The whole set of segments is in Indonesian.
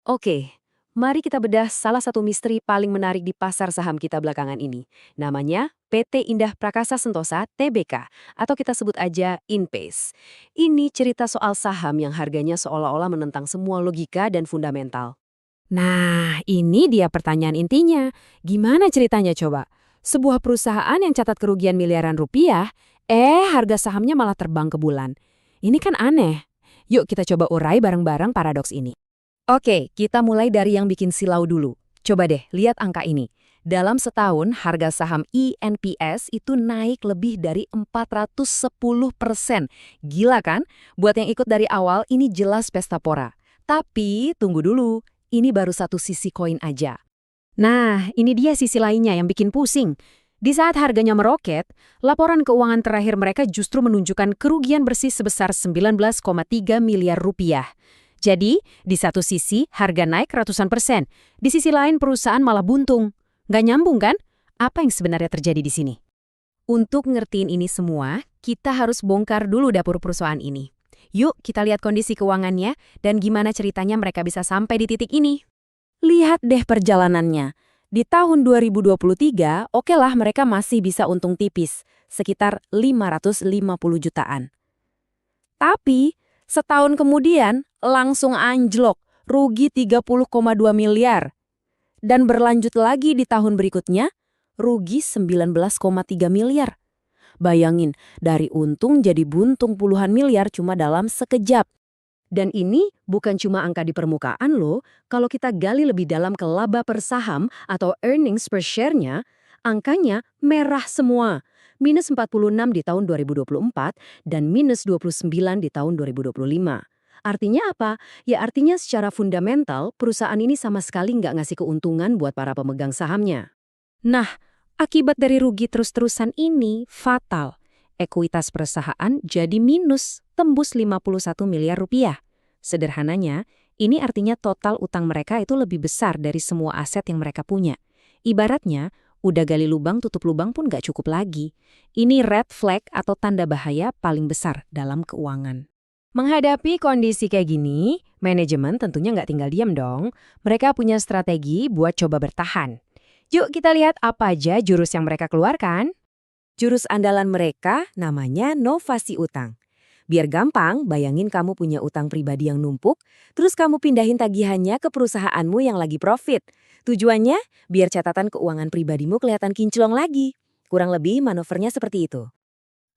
Oke, mari kita bedah salah satu misteri paling menarik di pasar saham kita belakangan ini. Namanya PT Indah Prakasa Sentosa (TBK) atau kita sebut aja INPACE. Ini cerita soal saham yang harganya seolah-olah menentang semua logika dan fundamental. Nah, ini dia pertanyaan intinya. Gimana ceritanya coba? Sebuah perusahaan yang catat kerugian miliaran rupiah, harga sahamnya malah terbang ke bulan. Ini kan aneh. Yuk kita coba urai bareng-bareng paradoks ini. Oke, kita mulai dari yang bikin silau dulu. Coba deh, lihat angka ini. Dalam setahun, harga saham INPS itu naik lebih dari 410%. Gila kan? Buat yang ikut dari awal, ini jelas pesta pora. Tapi, tunggu dulu. Ini baru satu sisi koin aja. Nah, ini dia sisi lainnya yang bikin pusing. Di saat harganya meroket, laporan keuangan terakhir mereka justru menunjukkan kerugian bersih sebesar 19,3 miliar rupiah. Jadi, di satu sisi harga naik ratusan persen, di sisi lain perusahaan malah buntung. Nggak nyambung kan? Apa yang sebenarnya terjadi di sini? Untuk ngertiin ini semua, kita harus bongkar dulu dapur perusahaan ini. Yuk, kita lihat kondisi keuangannya dan gimana ceritanya mereka bisa sampai di titik ini. Lihat deh perjalanannya. Di tahun 2023, okelah mereka masih bisa untung tipis, sekitar 550 jutaan. Tapi, setahun kemudian langsung anjlok, rugi 30,2 miliar. Dan berlanjut lagi di tahun berikutnya, rugi 19,3 miliar. Bayangin, dari untung jadi buntung puluhan miliar cuma dalam sekejap. Dan ini bukan cuma angka di permukaan loh, kalau kita gali lebih dalam ke laba per saham atau earnings per share-nya, angkanya merah semua. Minus 46 di tahun 2024 dan minus 29 di tahun 2025. Artinya apa? Ya artinya secara fundamental, perusahaan ini sama sekali nggak ngasih keuntungan buat para pemegang sahamnya. Nah, akibat dari rugi terus-terusan ini fatal. Ekuitas perusahaan jadi minus, tembus 51 miliar rupiah. Sederhananya, ini artinya total utang mereka itu lebih besar dari semua aset yang mereka punya. Ibaratnya, udah gali lubang tutup lubang pun gak cukup lagi. Ini red flag atau tanda bahaya paling besar dalam keuangan. Menghadapi kondisi kayak gini, manajemen tentunya nggak tinggal diam dong. Mereka punya strategi buat coba bertahan. Yuk kita lihat apa aja jurus yang mereka keluarkan. Jurus andalan mereka namanya novasi utang. Biar gampang, bayangin kamu punya utang pribadi yang numpuk, terus kamu pindahin tagihannya ke perusahaanmu yang lagi profit. Tujuannya, biar catatan keuangan pribadimu kelihatan kinclong lagi. Kurang lebih manuvernya seperti itu.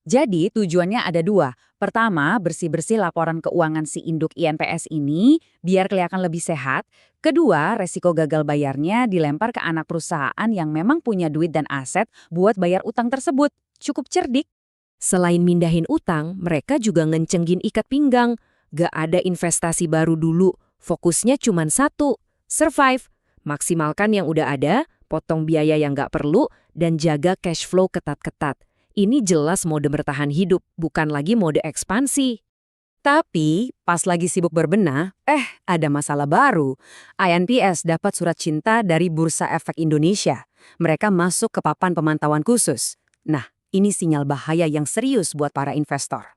Jadi tujuannya ada dua. Pertama, bersih-bersih laporan keuangan si induk INPS ini biar kelihatan lebih sehat. Kedua, resiko gagal bayarnya dilempar ke anak perusahaan yang memang punya duit dan aset buat bayar utang tersebut. Cukup cerdik. Selain mindahin utang, mereka juga ngencengin ikat pinggang. Gak ada investasi baru dulu, fokusnya cuma satu, survive. Maksimalkan yang udah ada, potong biaya yang gak perlu, dan jaga cash flow ketat-ketat. Ini jelas mode bertahan hidup, bukan lagi mode ekspansi. Tapi, pas lagi sibuk berbenah, ada masalah baru. INPS dapat surat cinta dari Bursa Efek Indonesia. Mereka masuk ke papan pemantauan khusus. Nah, ini sinyal bahaya yang serius buat para investor.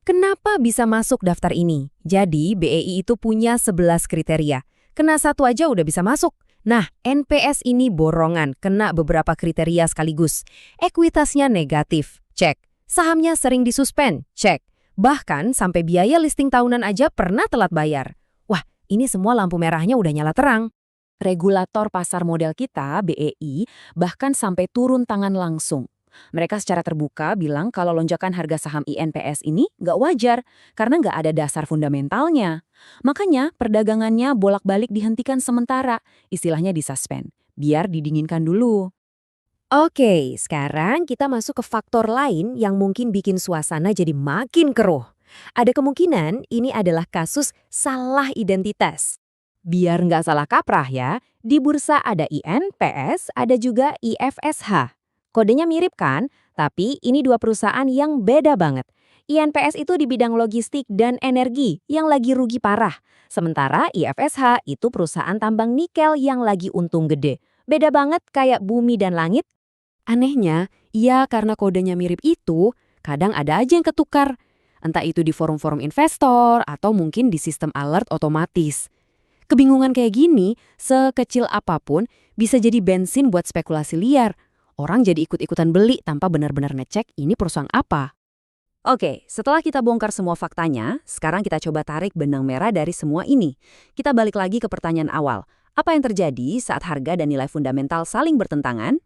Kenapa bisa masuk daftar ini? Jadi, BEI itu punya 11 kriteria. Kena satu aja udah bisa masuk. Nah, NPS ini borongan, kena beberapa kriteria sekaligus. Ekuitasnya negatif, cek. Sahamnya sering disuspend, cek. Bahkan sampai biaya listing tahunan aja pernah telat bayar. Wah, ini semua lampu merahnya udah nyala terang. Regulator pasar modal kita, BEI, bahkan sampai turun tangan langsung. Mereka secara terbuka bilang kalau lonjakan harga saham INPS ini nggak wajar karena nggak ada dasar fundamentalnya. Makanya perdagangannya bolak-balik dihentikan sementara, istilahnya disuspend, biar didinginkan dulu. Oke, sekarang kita masuk ke faktor lain yang mungkin bikin suasana jadi makin keruh. Ada kemungkinan ini adalah kasus salah identitas. Biar nggak salah kaprah ya, di bursa ada INPS, ada juga IFSH. Kodenya mirip kan, tapi ini dua perusahaan yang beda banget. INPS itu di bidang logistik dan energi yang lagi rugi parah. Sementara IFSH itu perusahaan tambang nikel yang lagi untung gede. Beda banget kayak bumi dan langit. Anehnya, ya karena kodenya mirip itu, kadang ada aja yang ketukar. Entah itu di forum-forum investor atau mungkin di sistem alert otomatis. Kebingungan kayak gini, sekecil apapun, bisa jadi bensin buat spekulasi liar. Orang jadi ikut-ikutan beli tanpa benar-benar ngecek ini perusahaan apa. Oke, setelah kita bongkar semua faktanya, sekarang kita coba tarik benang merah dari semua ini. Kita balik lagi ke pertanyaan awal. Apa yang terjadi saat harga dan nilai fundamental saling bertentangan?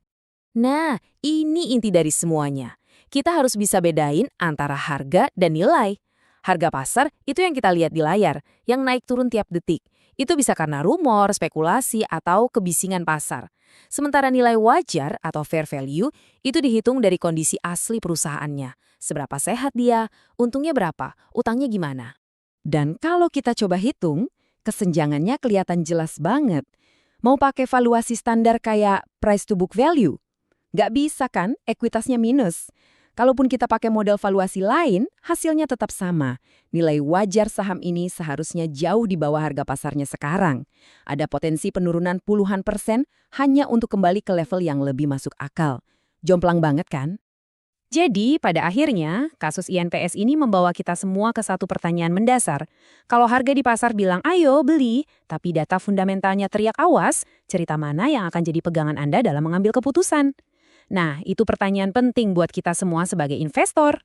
Nah, ini inti dari semuanya. Kita harus bisa bedain antara harga dan nilai. Harga pasar itu yang kita lihat di layar, yang naik turun tiap detik. Itu bisa karena rumor, spekulasi, atau kebisingan pasar. Sementara nilai wajar atau fair value itu dihitung dari kondisi asli perusahaannya. Seberapa sehat dia, untungnya berapa, utangnya gimana. Dan kalau kita coba hitung, kesenjangannya kelihatan jelas banget. Mau pakai valuasi standar kayak price to book value? Nggak bisa kan, ekuitasnya minus. Kalaupun kita pakai model valuasi lain, hasilnya tetap sama. Nilai wajar saham ini seharusnya jauh di bawah harga pasarnya sekarang. Ada potensi penurunan puluhan persen hanya untuk kembali ke level yang lebih masuk akal. Jomplang banget kan? Jadi, pada akhirnya, kasus INPS ini membawa kita semua ke satu pertanyaan mendasar. Kalau harga di pasar bilang, ayo beli, tapi data fundamentalnya teriak awas, cerita mana yang akan jadi pegangan Anda dalam mengambil keputusan? Nah, itu pertanyaan penting buat kita semua sebagai investor.